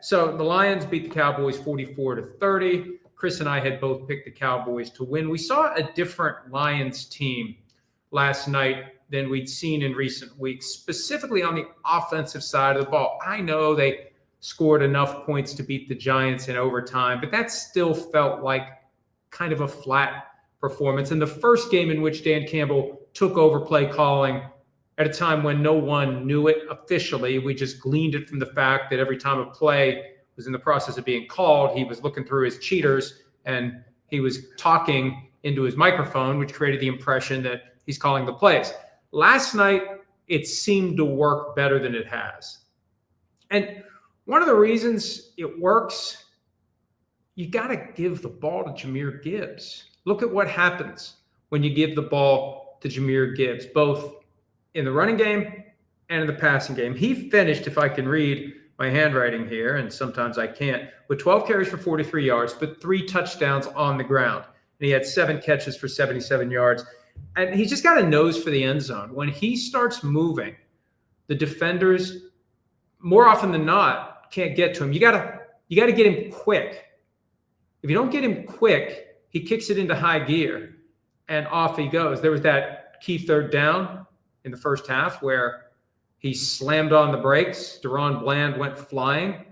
So the Lions beat the Cowboys 44-30. Chris and I had both picked the Cowboys to win. We saw a different Lions team last night than we'd seen in recent weeks, specifically on the offensive side of the ball. I know they scored enough points to beat the Giants in overtime, but that still felt like kind of a flat performance. And the first game in which Dan Campbell took over play calling at a time when no one knew it officially, we just gleaned it from the fact that every time a play was in the process of being called, he was looking through his cheaters and he was talking into his microphone, which created the impression that he's calling the plays. Last night, it seemed to work better than it has. And one of the reasons it works, you got to give the ball to Jahmyr Gibbs. Look at what happens when you give the ball to Jahmyr Gibbs, both in the running game and in the passing game. He finished, if I can read my handwriting here, and sometimes I can't, with 12 carries for 43 yards, but 3 touchdowns on the ground. And he had 7 catches for 77 yards. And he's just got a nose for the end zone. When he starts moving, the defenders, more often than not, can't get to him. You gotta get him quick. If you don't get him quick, he kicks it into high gear, and off he goes. There was that key third down in the first half where he slammed on the brakes. Deron Bland went flying,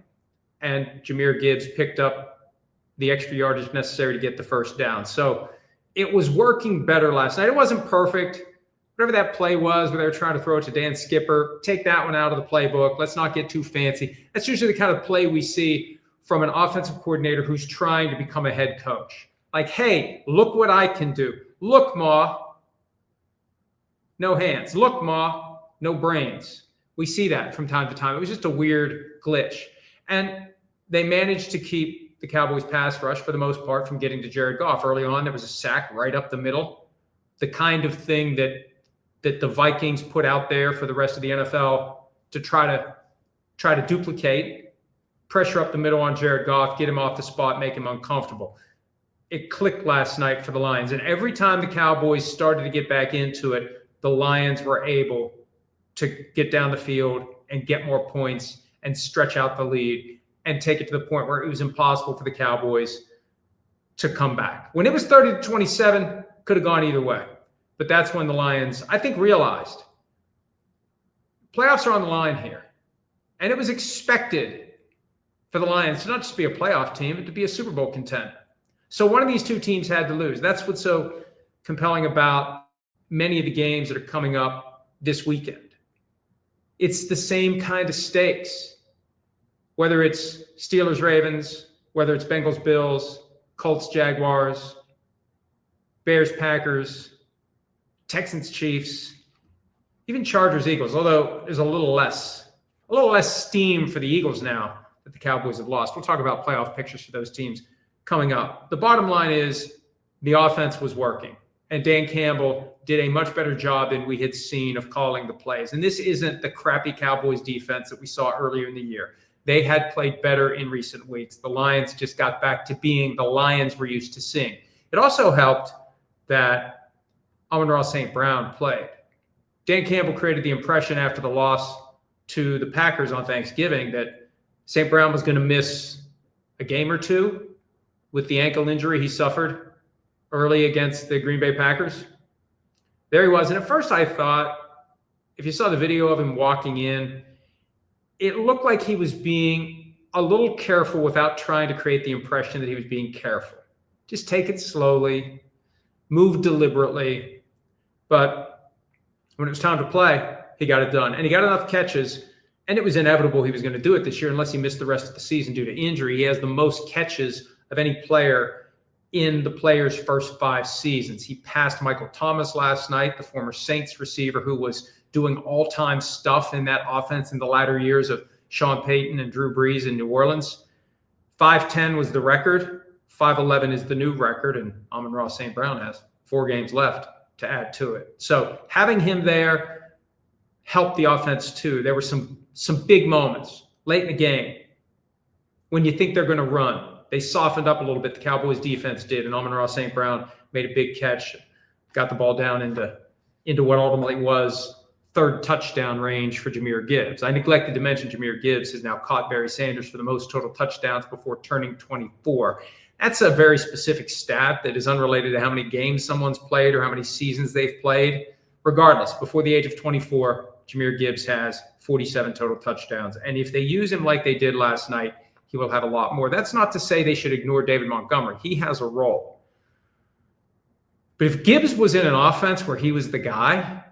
and Jahmyr Gibbs picked up the extra yardage necessary to get the first down. So it was working better last night. It wasn't perfect. Whatever that play was where they were trying to throw it to Dan Skipper, take that one out of the playbook. Let's not get too fancy. That's usually the kind of play we see from an offensive coordinator who's trying to become a head coach. Like, hey, look what I can do. Look, Ma. No hands. Look, Ma. No brains. We see that from time to time. It was just a weird glitch. And they managed to keep the Cowboys pass rush for the most part from getting to Jared Goff. Early on, there was a sack right up the middle. The kind of thing that the Vikings put out there for the rest of the NFL to try to duplicate, pressure up the middle on Jared Goff, get him off the spot, make him uncomfortable. It clicked last night for the Lions. And every time the Cowboys started to get back into it, the Lions were able to get down the field and get more points and stretch out the lead and take it to the point where it was impossible for the Cowboys to come back. When it was 30-27, could have gone either way. But that's when the Lions, I think, realized playoffs are on the line here. And it was expected for the Lions to not just be a playoff team, but to be a Super Bowl contender. So one of these two teams had to lose. That's what's so compelling about many of the games that are coming up this weekend. It's the same kind of stakes, whether it's Steelers-Ravens, whether it's Bengals-Bills, Colts-Jaguars, Bears-Packers, Texans-Chiefs, even Chargers-Eagles, although there's a little less steam for the Eagles now that the Cowboys have lost. We'll talk about playoff pictures for those teams coming up. The bottom line is the offense was working, and Dan Campbell did a much better job than we had seen of calling the plays. And this isn't the crappy Cowboys defense that we saw earlier in the year. They had played better in recent weeks. The Lions just got back to being the Lions we're used to seeing. It also helped that Amon-Ra St. Brown played. Dan Campbell created the impression after the loss to the Packers on Thanksgiving that St. Brown was going to miss a game or two with the ankle injury he suffered early against the Green Bay Packers. There he was. And at first I thought, if you saw the video of him walking in, it looked like he was being a little careful without trying to create the impression that he was being careful. Just take it slowly, move deliberately. But when it was time to play, he got it done. And he got enough catches, and it was inevitable he was going to do it this year unless he missed the rest of the season due to injury. He has the most catches of any player in the player's first 5 seasons. He passed Michael Thomas last night, the former Saints receiver who was doing all-time stuff in that offense in the latter years of Sean Payton and Drew Brees in New Orleans. 5'10" was the record. 5'11" is the new record, and Amon-Ra St. Brown has 4 games left to add to it. So having him there helped the offense too. There were some big moments late in the game when you think they're going to run. They softened up a little bit. The Cowboys defense did, and Amon-Ra St. Brown made a big catch, got the ball down into what ultimately was third touchdown range for Jahmyr Gibbs. I neglected to mention Jahmyr Gibbs has now caught Barry Sanders for the most total touchdowns before turning 24. That's a very specific stat that is unrelated to how many games someone's played or how many seasons they've played. Regardless, before the age of 24, Jahmyr Gibbs has 47 total touchdowns. And if they use him like they did last night, he will have a lot more. That's not to say they should ignore David Montgomery. He has a role. But if Gibbs was in an offense where he was the guy,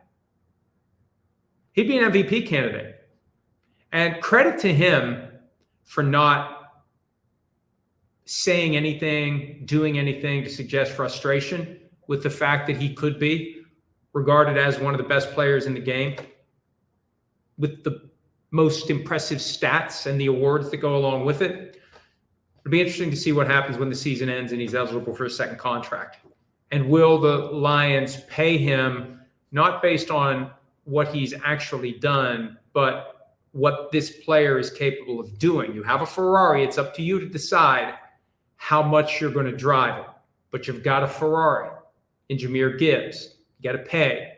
he'd be an MVP candidate. And credit to him for not saying anything, doing anything to suggest frustration with the fact that he could be regarded as one of the best players in the game with the most impressive stats and the awards that go along with it. It'll be interesting to see what happens when the season ends and he's eligible for a second contract. And will the Lions pay him not based on what he's actually done, but what this player is capable of doing? You have a Ferrari. It's up to you to decide how much you're going to drive it. But you've got a Ferrari in Jahmyr Gibbs. You got to pay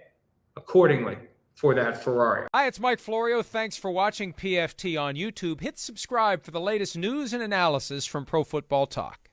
accordingly for that Ferrari. Hi, it's Mike Florio. Thanks for watching PFT on YouTube. Hit subscribe for the latest news and analysis from Pro Football Talk.